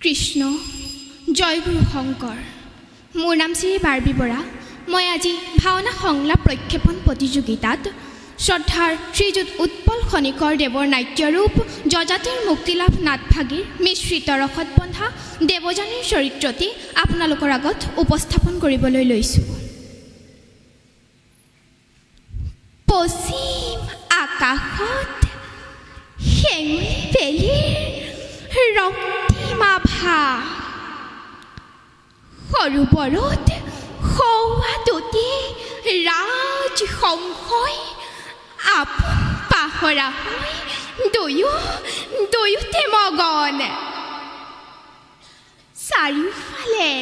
কৃষ্ণ জয় গুৰু শংকৰ। মোৰ নাম শ্ৰী বাৰ্বী বৰা। মই আজি ভাওনা সংলাপ প্ৰক্ষেপণ প্ৰতিযোগিতাত শ্ৰদ্ধাৰ শ্ৰীযুত উৎপল খনিকৰ দেৱৰ নাট্যৰূপ যজাতিৰ মুক্তিলাভ নাটভাগীৰ মিশ্ৰিত ৰসত বন্ধা দেৱযানীৰ চৰিত্ৰটি আপোনালোকৰ আগত উপস্থাপন কৰিবলৈ লৈছোঁ। পশ্চিম আকাশত শেঙুলি বেলিৰ ৰক্তিমাভা, সৰোবৰত সৌৱাদতি ৰাজহংসই আপোন পাহৰা হৈ দুয়োতে মগন। চাৰিওফালে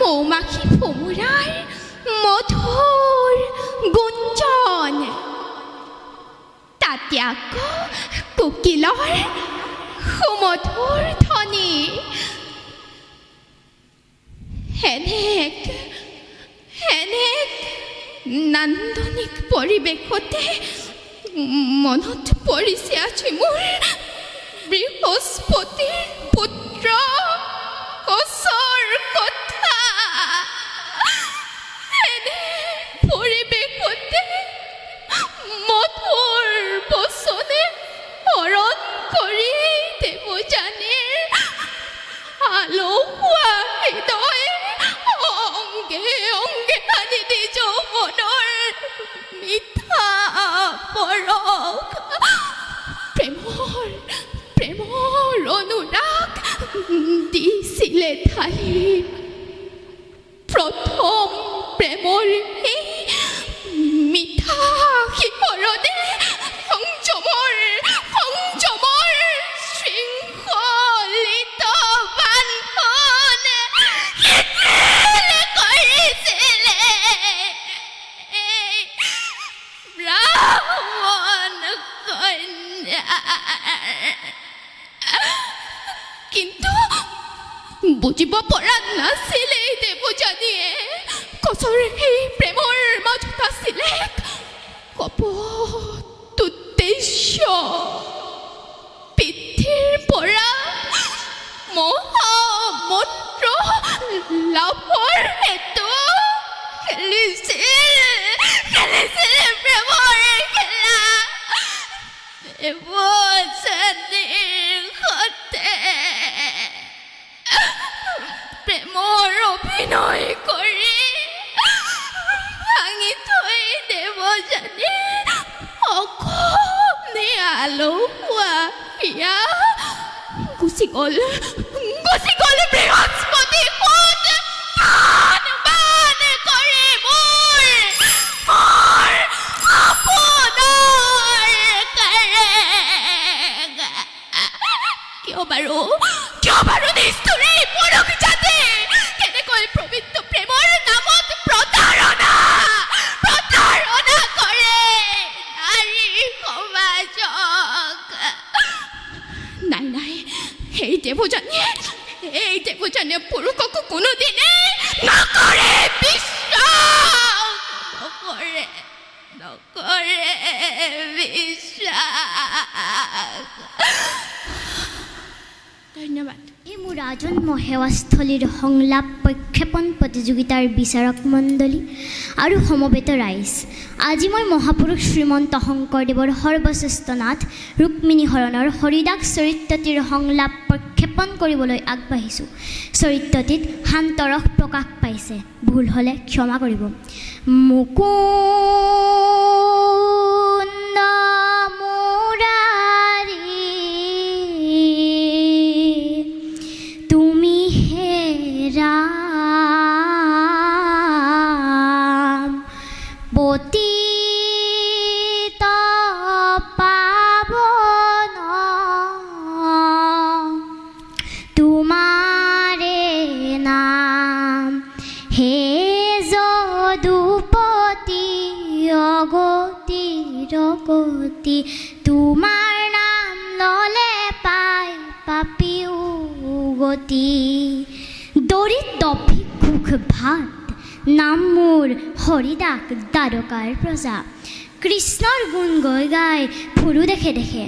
মৌমাখি ভোমোৰাৰ মধুৰ গুঞ্জন, তাতে আকৌ কোকিলৰ সুমধুৰ ধ্বনি। হেনেক নান্দনিক পৰিৱেশতে মনত পৰিছে আজি মোৰ বৃহস্পতিৰ পুত্ৰ কচৰ কথা। এনে পৰিৱেশতে মধুৰ বচনে হৰণ কৰি দেৱযানীৰ আলসুৱা হৃদয় অংগে অংগে আনি দি যৌৱনৰ মিঠা পৰশ, প্ৰেমৰ অনুৰাগ দিছিলে ঢালি। প্ৰথম প্ৰেমৰ এই মিঠা শিহৰণে সংযমৰ শৃংখলিত বান্ধন কৰিছিলে ব্ৰাহ্মণ কন্যাৰ। কিন্তু বুজিব পৰা নাছিলে দেৱযানীয়ে কচৰ সেই প্ৰেমৰ মাজত আছিলে কপট উদ্দেশ্য। পিঠিৰ পৰা মহামূত্ৰ লাভৰ হেতু খেলিছিল প্ৰেমৰ খেলা। দেৱযানীৰ সতে প্ৰেমৰ অভিনয় কৰি ভাঙি থৈ দেৱযানী অকণি আলসুৱা হিয়া গুচি গ'ল বৃহস্পতি সুত কৰি মোৰ আপোনাৰ কিয় বাৰু নিষ্ঠুৰে পুৰুষ জাতি কেনেকৈ পবিত্ৰ প্ৰেমৰ নামত প্ৰতাৰণা কৰে নাৰী সমাজক। নাই এই দেৱযানীয়ে পুৰুষকো কোনোদিনে নকৰে বিশ্বাস। ধন্যবাদ। এই মোৰ আজন্ম সেৱাস্থলীৰ সংলাপ প্ৰক্ষেপণ প্ৰতিযোগিতাৰ বিচাৰক মণ্ডলী আৰু সমবেত ৰাইজ, আজি মই মহাপুৰুষ শ্ৰীমন্ত শংকৰদেৱৰ সৰ্বশ্ৰেষ্ঠ নাট ৰুক্মিণী হৰণৰ হৰিদাস চৰিত্ৰটিৰ সংলাপ প্ৰক্ষেপণ কৰিবলৈ আগবাঢ়িছোঁ। চৰিত্ৰটিত শান্তৰস প্ৰকাশ পাইছে, ভুল হ'লে ক্ষমা কৰিব। মুকুন্দ ৰাম পতিত পাবন তোমাৰে নাম, হে যদুপতি অগতি তোমাৰ নাম ললে পাই পাপিও গতি। দৰিদ্ৰ ভিক্ষুক ভাত নাম মোৰ হৰিদাস দ্বাৰকাৰ প্ৰজা, কৃষ্ণৰ গুণ গৈ গাই ফুৰো দেখে দেখে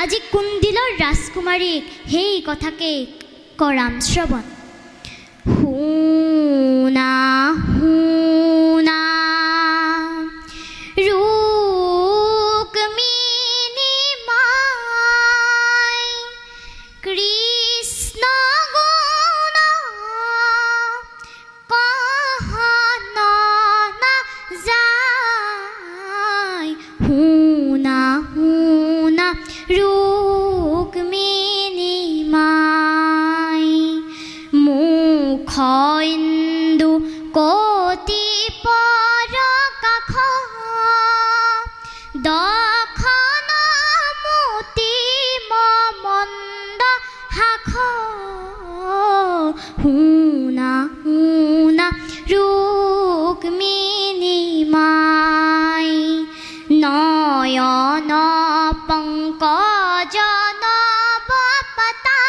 আজি কুণ্ডিলৰ ৰাজকুমাৰীক সেই কথাকে কৰাম শ্ৰৱণ শুনা শুনা ৰুক্মিণী মাই কৃষ্ণ গুণ কহন নাযায় শুনা শুনা ৰুক্মিণী মাই মুখ ইন্দু কতি পৰ কাষ দখন মতি মন্দ শাখ শুনা শুনা ৰুক্মিণী মাই নয়ন পংকজ নবপতা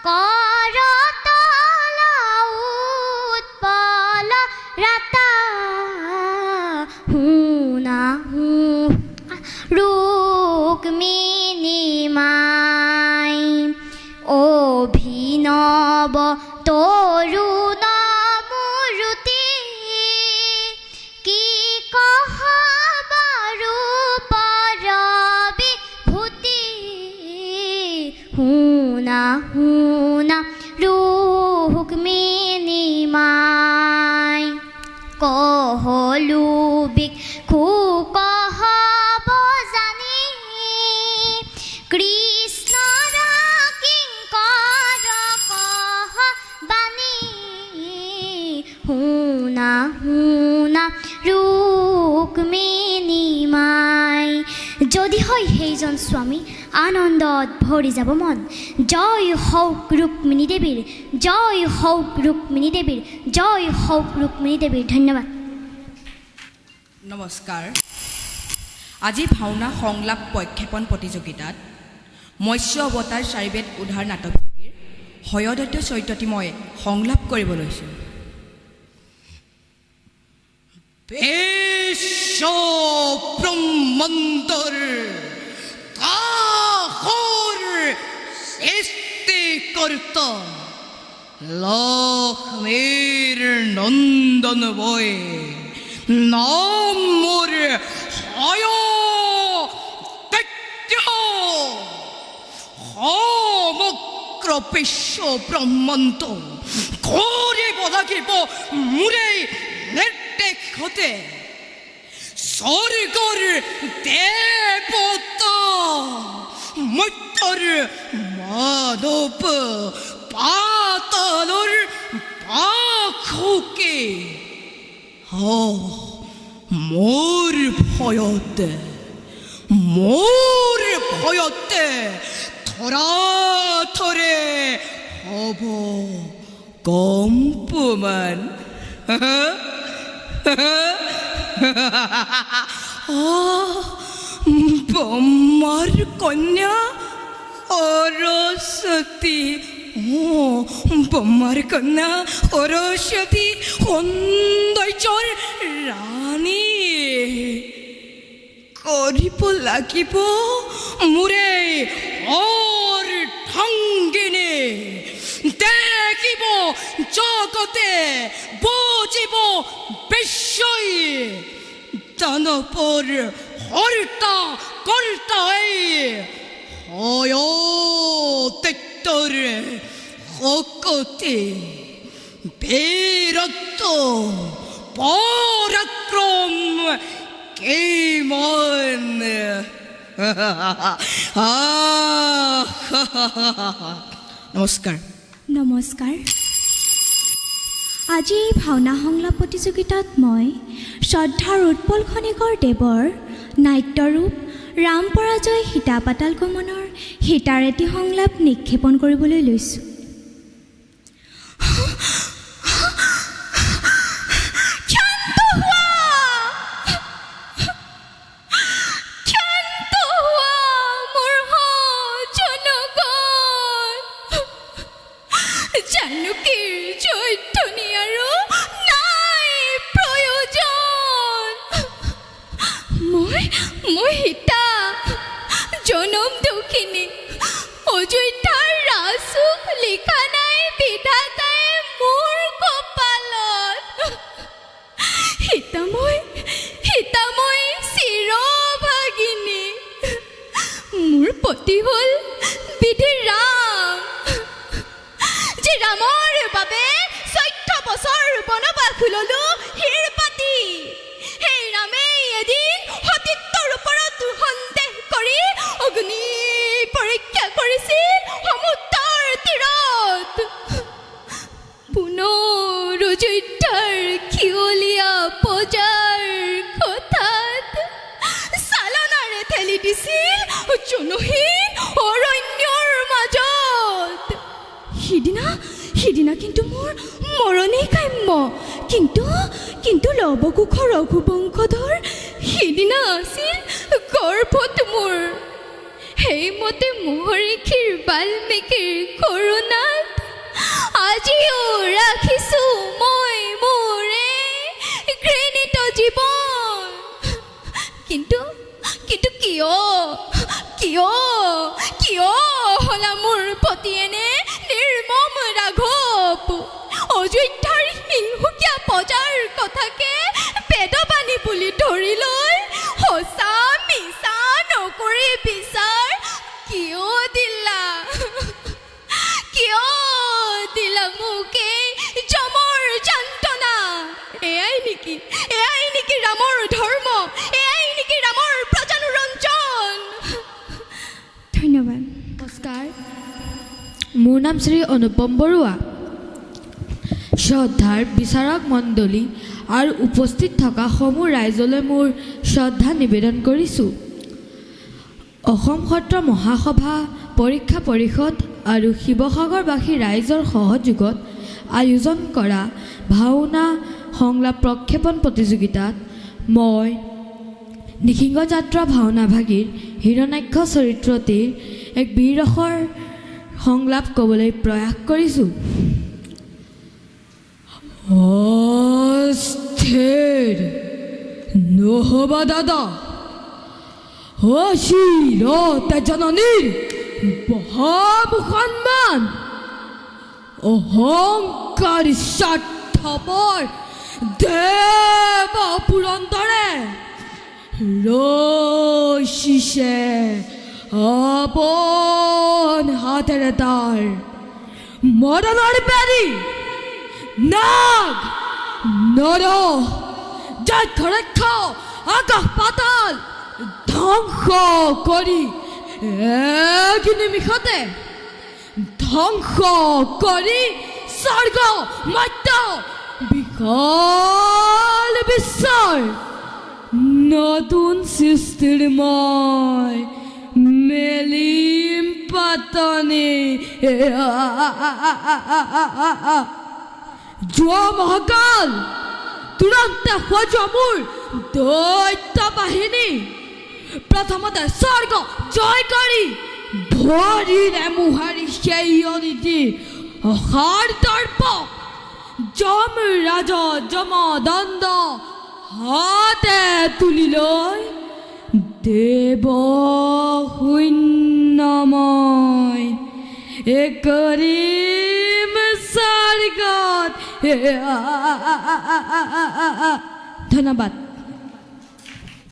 কৰতল উৎপল ৰাতা শুনা ৰুক্মিণী মাই অভিনৱ তৰুণ মূৰ্তি কি কহ বাৰু পৰবিভূতি শুনা শুনা ৰুক্মিণী মাই কহলুবিক কহব জানি কৃষ্ণৰ কিংকৰ কহ বাণী শুনা শুনা ৰুক্মিণী মাই যদি হয় সেইজন স্বামী আনন্দত ভৰি যাব মন জয় হওক ৰুক্মিণী দেৱীৰ জয় হওক ৰুক্মিণী দেৱীৰ জয় হওক ৰুক্মিণী দেৱীৰ ধন্যবাদ নমস্কাৰ আজি ভাওনা সংলাপ প্ৰক্ষেপণ প্ৰতিযোগিতাত মৎস্য অৱতাৰ চাৰিবেদ উদ্ধাৰ নাটকভাগীৰ হয়দত্ত চৰিত্ৰটি মই সংলাপ কৰিব লৈছোঁ বিশ্ব ব্ৰহ্মাণ্ডৰ তাহৰ সৃষ্টিকৰ্তা লক্ষ্মীৰ নন্দন বৈ নাম মোৰ হয়দত্ত সমগ্ৰ বিশ্ব ব্ৰহ্মাণ্ড কৰিব লাগিব মোৰেই নিৰ্দেশতে স্বৰ্গৰ দেৱতা মৰ্ত্যৰ মানৱ পাতালৰ পাখুকে মোৰ ভয়তে থৰাথৰে হ'ব কম্পমান ব্ৰহ্মাৰ কন্যা সৰস্বতী ব্ৰহ্মাৰ কন্যা সৰস্বতী সৌন্দৰ্যৰ ৰাণী কৰিব লাগিব মোৰে অৰ্ধাংগিনী দেখিব জগতে বুজিব বিশ্বই দানৱৰ হৰ্তা কৰ্তাই হয়দত্তৰ শক্তি বীৰত্ব পৰাক্ৰম কিমান নমস্কাৰ নমস্কাৰ আজি এই ভাওনা সংলাপ প্ৰতিযোগিতাত মই শ্ৰদ্ধাৰ উৎপল খনিকৰ দেৱৰ নাট্যৰূপ ৰাম পৰাজয় সীতা পাতাল গমনৰ সীতাৰ এটি সংলাপ নিক্ষেপণ কৰিবলৈ লৈছোঁ সিদিনা কিন্তু মোৰ মৰণেই কাম্য, কিন্তু লৱকুশ ৰঘুবংশধৰ সিদিনা আছিল গৰ্ভত মোৰ। সেইমতে মহৰ্ষিৰ বাল্মীকিৰ কৰোণাত আজিও ৰাখিছোঁ মই মোৰে ঘৃণিত জীৱন। কিন্তু কিয় হলা মোৰ প্ৰতি এনে নিৰ্মম ৰাঘৱ? অযোধ্যাৰ সিংহুকীয়া প্ৰজাৰ কথাকে বেদবাণী বুলি ধৰি লৈ সঁচা মিছা নকৰি বিচাৰ কিয় দিলা মোকে যমৰ যন্ত্ৰণা? এয়াই নেকি ৰামৰ ধৰ্ম? এয়াই নেকি ৰামৰ প্ৰজানুৰঞ্জন? ধন্যবাদ। নমস্কাৰ, মোৰ নাম শ্ৰী অনুপম বৰুৱা। শ্ৰদ্ধাৰ বিচাৰক মণ্ডলী আৰু উপস্থিত থকা সমূহ ৰাইজলৈ মোৰ শ্ৰদ্ধা নিবেদন কৰিছোঁ। অসম সত্ৰ মহাসভা পৰীক্ষা পৰিষদ আৰু শিৱসাগৰবাসী ৰাইজৰ সহযোগত আয়োজন কৰা ভাওনা সংলাপ প্ৰক্ষেপণ প্ৰতিযোগিতাত মই নিসিংহ যাত্ৰা ভাওনাভাগীৰ হিৰণ্যাক্ষ চৰিত্ৰটিৰ এক বীৰৰসৰ সংলাপ ক'বলৈ প্ৰয়াস কৰিছোঁ। অস্থিৰ নহ'বা দাদা, অশীল তেজননীৰ বহাব সন্মান, অহংকাৰ স্বাৰ্থপৰ দেৱ পুৰন্দৰে ৰচিছে আপন হাতেৰে তাৰ মদনৰ বেদী নাগ নৰ যক্ষৰক্ষ আকাশ পাতাল ধ্বংস কৰি এক নিমিষতে ধ্বংস কৰি স্বৰ্গ মধ্য বিশাল বিশ্বৰ নতুন সৃষ্টিৰ মই মেলিম পাতনি। যোৱা মহাকাল তুৰন্তে সজোৱা মোৰ দৈত্য বাহিনী প্ৰথমতে স্বৰ্গ জয় কৰি ভৰিৰে মোহাৰি সেই অনীতি অসাৰ দৰ্প যম ৰাজ যমদণ্ড হাতে তুলি লৈ দেৱ শূন্যময় কৰিম স্বৰ্গত। ধন্যবাদ।